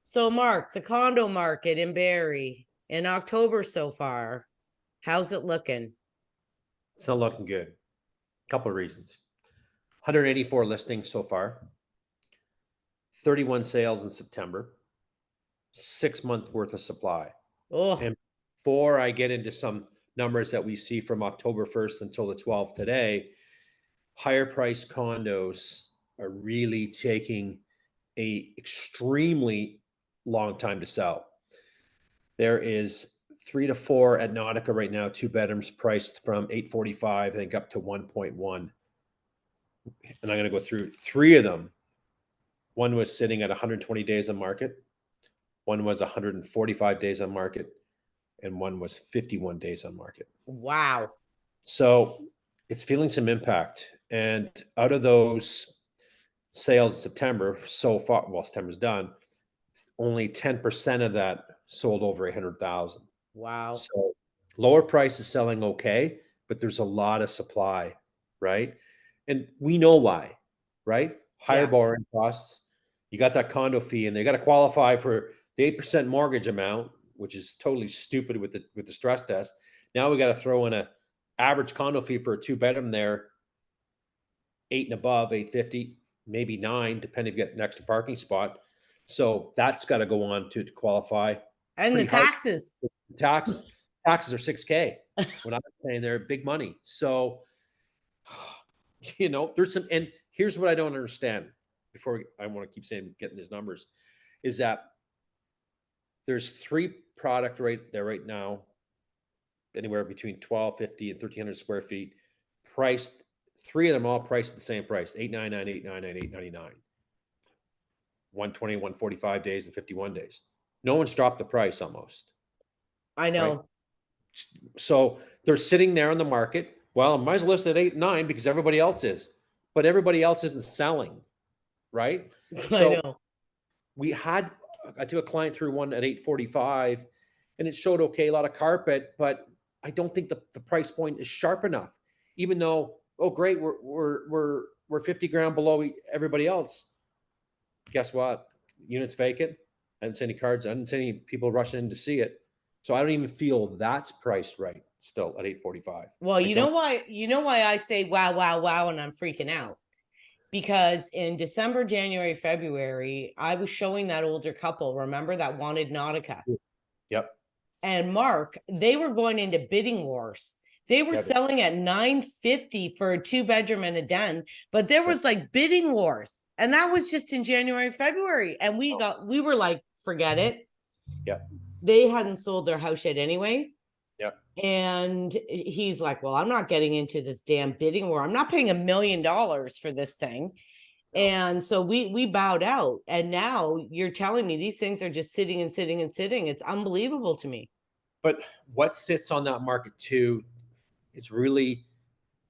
So Mark, the condo market in Barrie in October so far, how's it looking? It's not looking good. Couple of reasons. 184 listings so far, 31 sales in September, 6 month worth of supply. Oh, And before I get into some numbers that we see from October 1st until the 12th today, higher priced condos are really taking a extremely long time to sell. There is 3 to 4 at Nautica right now, 2 bedrooms priced from 845, I think up to 1.1. And I'm going to go through 3 of them. One was sitting at 120 days on market. One was 145 days on market. And one was 51 days on market. wow. So it's feeling some impact. And out of those sales in September so far, well, September's done, only 10% of that sold over 800,000. Wow. So lower price is selling okay, but there's a lot of supply, right? And we know why, right? Higher Yeah. borrowing costs. You got that condo fee, and they got to qualify for the 8% mortgage amount, which is totally stupid with the stress test. Now we got to throw in a average condo fee for a 2 bedroom there, 8 and above, 850, maybe 9, depending if you get an extra parking spot. So that's got to go on to qualify. And the Pretty hard. taxes. Taxes are 6K. When I'm saying they're big money. So, there's some, and here's what I don't understand before I want to keep saying getting these numbers is that there's 3 product right there right now, anywhere between 1,250 and 1,300 square feet, priced, 3 of them all priced at the same price, 899, 899, 899, 120, 145 days and 51 days. No one's dropped the price almost. I know. Right? So they're sitting there on the market. Well, I might as well list at 8 and 9 because everybody else is, but everybody else isn't selling, right? I So know. I took a client through one at 845 and it showed okay, a lot of carpet, but I don't think the price point is sharp enough. Even though, oh great, we're 50 grand below everybody else. Guess what? Unit's vacant. I didn't see any cards. I didn't see any people rushing in to see it. So I don't even feel that's priced right still at 845. Well, you know why I say wow, wow, wow, and I'm freaking out. Because in December, January, February, I was showing that older couple, remember, that wanted Nautica. Yep. And Mark, they were going into bidding wars. They were selling at $950 for a 2-bedroom and a den, but there was like bidding wars. And that was just in January, February. And we were like, forget it. Yeah. They hadn't sold their house yet anyway. Yeah. And he's like, well, I'm not getting into this damn bidding war. I'm not paying $1 million for this thing. No. And so we bowed out. And now you're telling me these things are just sitting and sitting and sitting. It's unbelievable to me. But what sits on that market too, it's really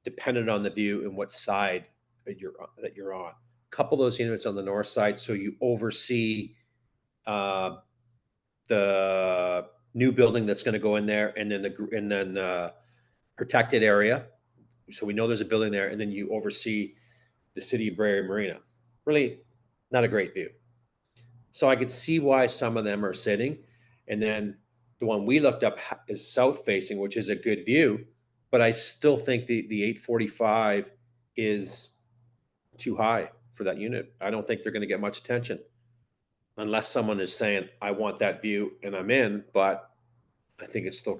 dependent on the view and what side that you're on. A couple of those units on the north side, so you oversee the new building that's going to go in there, and then protected area. So we know there's a building there, and then you oversee the city of Barrie Marina. Really, not a great view. So I could see why some of them are sitting, and then the one we looked up is south facing, which is a good view. But I still think the 845 is too high for that unit. I don't think they're going to get much attention unless someone is saying, I want that view and I'm in. But I think it's still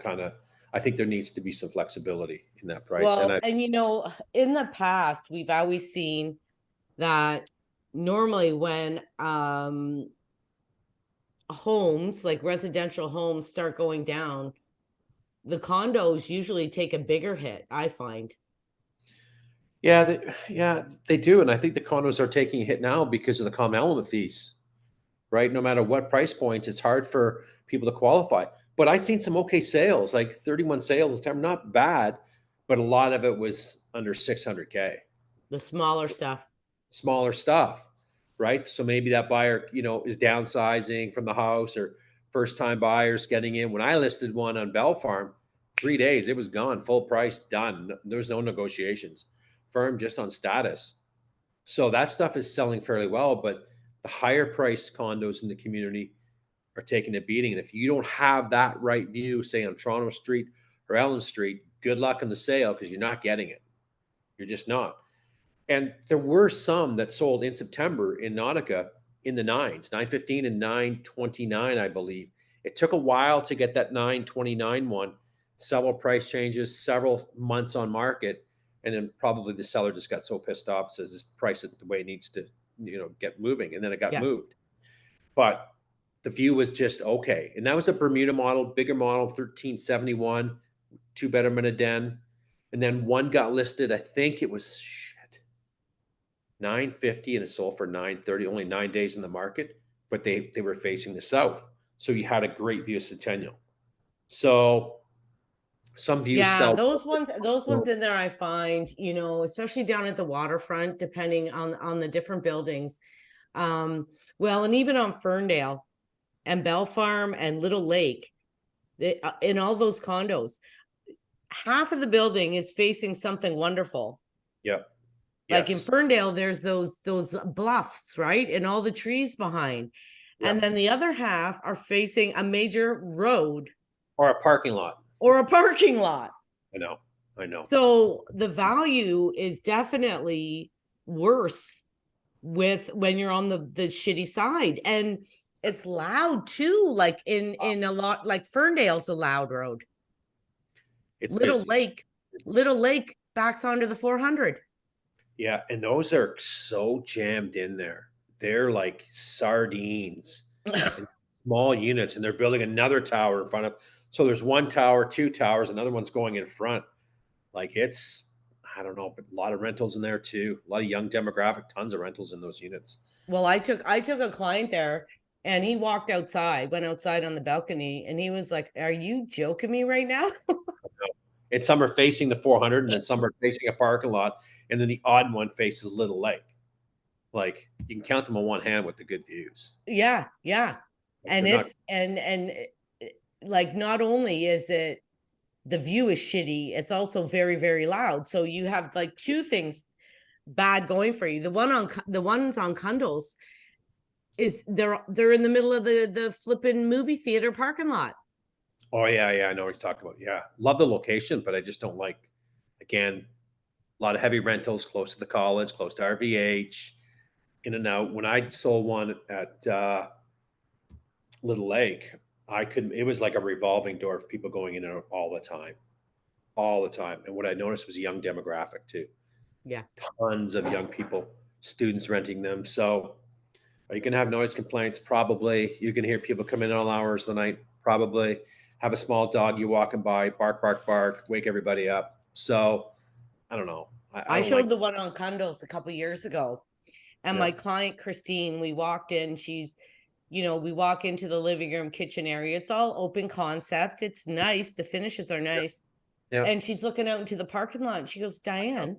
I think there needs to be some flexibility in that price. Well, and in the past, we've always seen that normally when homes, like residential homes, start going down, the condos usually take a bigger hit, I find. Yeah, they do. And I think the condos are taking a hit now because of the common element fees, right? No matter what price point, it's hard for people to qualify. But I've seen some okay sales, like 31 sales this time, not bad, but a lot of it was under 600K. The smaller stuff. Smaller stuff, right? So maybe that buyer, is downsizing from the house, or first time buyers getting in. When I listed one on Bell Farm, 3 days, it was gone, full price, done. There was no negotiations. Firm just on status. So that stuff is selling fairly well, but the higher priced condos in the community are taking a beating. And if you don't have that right view, say on Toronto Street or Ellen Street, good luck on the sale because you're not getting it. You're just not. And there were some that sold in September in Nautica in the nines, 915 and 929, I believe. It took a while to get that 929 one, several price changes, several months on market. And then probably the seller just got so pissed off, says this price it the way it needs to, get moving. And then it got Yeah. moved. But the view was just okay. And that was a Bermuda model, bigger model, 1371, two bedroom and a den. And then one got listed, I think it was 950 and it sold for 930, only 9 days in the market, but they were facing the south. So you had a great view of Centennial. So some views Yeah, sell. those ones in there I find, especially down at the waterfront, depending on the different buildings. Well, and even on Ferndale and Bell Farm and Little Lake, in all those condos, half of the building is facing something wonderful. Yeah. Like in Yes. Ferndale, there's those bluffs, right? And all the trees behind. Yeah. And then the other half are facing a major road Or a parking lot. or a parking lot. I know. I know. So the value is definitely worse when you're on the shitty side. And it's loud too, like in a lot, like Ferndale's a loud road. It's Little busy. Lake backs onto the 400. Yeah. And those are so jammed in there. They're like sardines in small units, and they're building another tower in front of. So there's one tower, two towers, another one's going in front. Like it's, I don't know, but a lot of rentals in there too. A lot of young demographic, tons of rentals in those units. Well, I took a client there and he went outside on the balcony and he was like, "Are you joking me right now?" And some are facing the 400, and then some are facing a parking lot, and then the odd one faces Little Lake. Like you can count them on one hand with the good views. Yeah. Like, And they're not. it's and like not only is it the view is shitty, it's also very, very loud. So you have like two things bad going for you. The ones on Condos is they're in the middle of the flipping movie theater parking lot. Oh yeah, yeah, I know what you're talking about. Yeah, love the location, but I just don't like. Again, a lot of heavy rentals close to the college, close to RVH, in and out. When I sold one at Little Lake, I couldn't. It was like a revolving door of people going in and out all the time, all the time. And what I noticed was a young demographic too. Yeah. Tons of young people, students renting them. So are you going to have noise complaints? Probably. You can hear people come in all hours of the night. Probably. Have a small dog you walking by, bark, bark, bark, wake everybody up. So I don't know. I I don't showed like. the one on Condos a couple years ago, and Yeah. my client Christine, we walked in. We walk into the living room kitchen area. It's all open concept. It's nice. The finishes are nice. Yeah. And she's looking out into the parking lot and she goes, "Diane,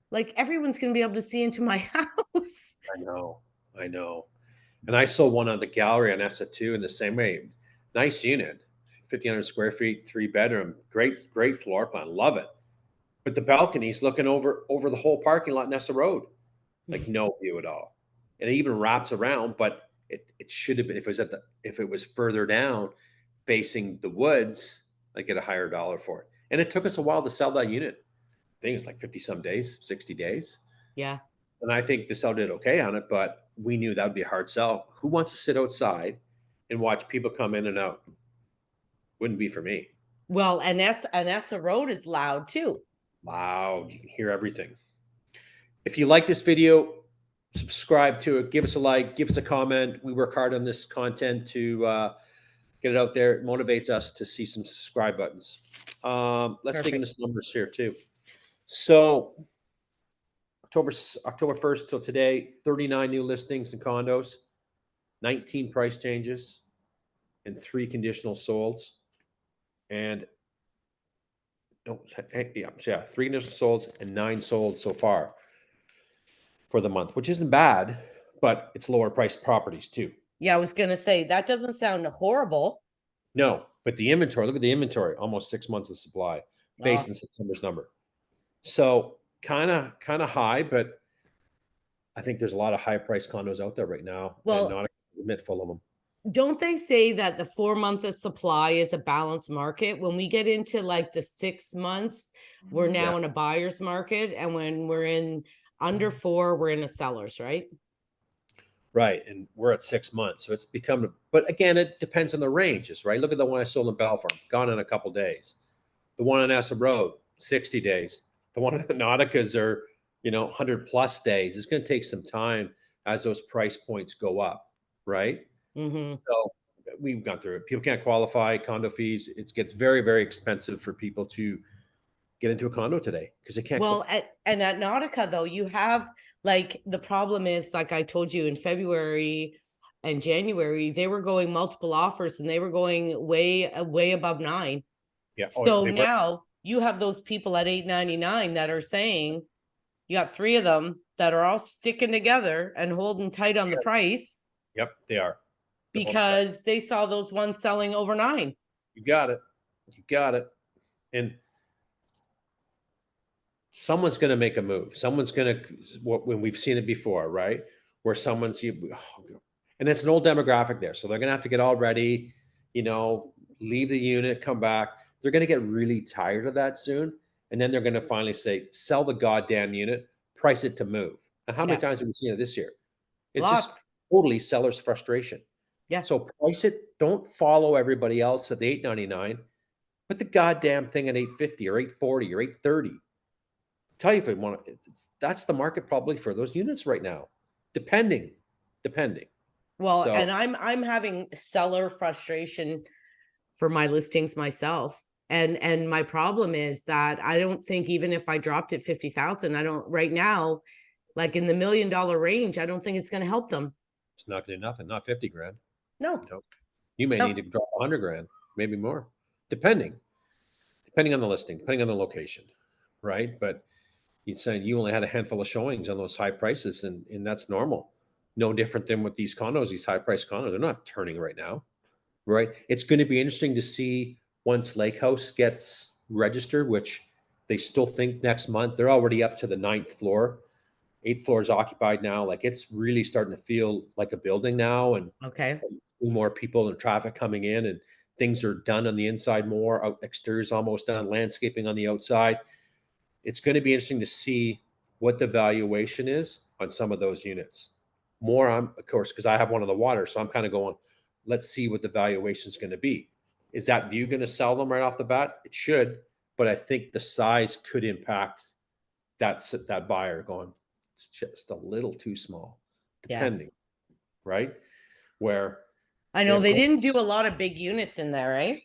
like everyone's going to be able to see into my house." I know. I know. And I saw one on the gallery on ESSA too in the same way. Nice unit, 1,500 square feet, three bedroom, great floor plan. Love it. But the balcony's looking over the whole parking lot, Nessa Road, like no view at all. And it even wraps around, but it should have been if it was further down, facing the woods, I get a higher dollar for it. And it took us a while to sell that unit. I think it's like 50 some days, 60 days. Yeah. And I think the seller did okay on it, but we knew that would be a hard sell. Who wants to sit outside and watch people come in and out? Wouldn't be for me. Well, and Essa Road is loud too. Loud, you can hear everything. If you like this video, subscribe to it, give us a like, give us a comment. We work hard on this content to get it out there. It motivates us to see some subscribe buttons. Let's dig into some numbers here too. So October 1st till today, 39 new listings and condos, 19 price changes, and 3 conditional solds. And no, yeah, 3 conditional solds and 9 sold so far for the month, which isn't bad, but it's lower priced properties too. Yeah, I was going to say that doesn't sound horrible. No, but the inventory, look at the inventory, almost 6 months of supply based on September's number. So kind of high, but I think there's a lot of high priced condos out there right now, and Well, not a bit full of them. don't they say that the 4 month of supply is a balanced market? When we get into like the 6 months, we're Yeah, now in a buyer's market. And when we're in under 4, we're in a seller's, right? right. And we're at 6 months, so it's become. But again, it depends on the ranges, right? Look at the one I sold in Belfort, gone in a couple days. The one on Essa Road, 60 days. The one in Nautica's are 100+ days. It's going to take some time as those price points go up, right? Mm-hmm. So we've gone through it. People can't qualify, condo fees. It gets very, very expensive for people to get into a condo today because they can't. Well, and at Nautica though, you have like the problem is like I told you in February and January, they were going multiple offers and they were going way above 9. Yeah. Oh, So they were. now you have those people at 8.99 that are saying you got 3 of them that are all sticking together and holding tight on the price Yep, they are. They're holding tight. because they saw those ones selling over 9. You got it. You got it. And someone's going to make a move. Someone's going to, when we've seen it before, right? Where someone's, and it's an old demographic there. So they're going to have to get all ready, leave the unit, come back. They're going to get really tired of that soon. And then they're going to finally say, sell the goddamn unit, price it to move. And how many Yeah. times have we seen it this year? It's Lots. just totally seller's frustration. Yeah. So price it. Don't follow everybody else at the 8.99. Put the goddamn thing at 8.50 or 8.40 or 8.30. Tell you if you want, that's the market probably for those units right now, depending. Well, So and I'm having seller frustration for my listings myself. And my problem is that I don't think even if I dropped it 50,000, I don't right now, like in the $1 million range, I don't think it's going to help them. it's not going to do nothing, not 50 grand. No, No, you may no. need to drop 100 grand, maybe more, depending on the listing, depending on the location, right? But you're saying you only had a handful of showings on those high prices, and that's normal. No different than with these condos, these high price condos. They're not turning right now, right? It's going to be interesting to see once Lake House gets registered, which they still think next month. They're already up to the 9th floor. 8th floor is occupied now. Like it's really starting to feel like a building now, and Okay. more people and traffic coming in, and things are done on the inside more. Exterior's almost done. Landscaping on the outside. It's going to be interesting to see what the valuation is on some of those units. More, of course, because I have one on the water, so I'm kind of going, let's see what the valuation is going to be. Is that view going to sell them right off the bat? It should, but I think the size could impact that buyer going, it's just a little too small, depending, right? Where I know they didn't do a lot of big units in there, right?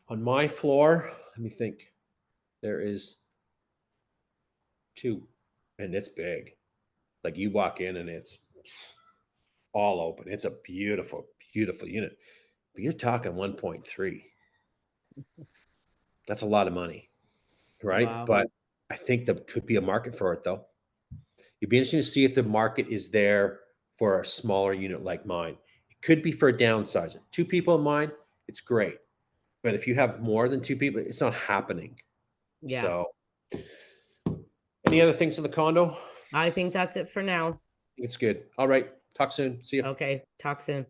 On my floor, let me think, there is 2, and it's big. Like you walk in and it's all open. It's a beautiful, beautiful unit. But you're talking 1.3. That's a lot of money, right? Wow. But I think there could be a market for it, though. It'd be interesting to see if the market is there for a smaller unit like mine. It could be for a downsizer. 2 people in mine, it's great. But if you have more than 2 people, it's not happening. Yeah. So, any other things in the condo? I think that's it for now. It's good. All right. Talk soon. See you. Okay. Talk soon.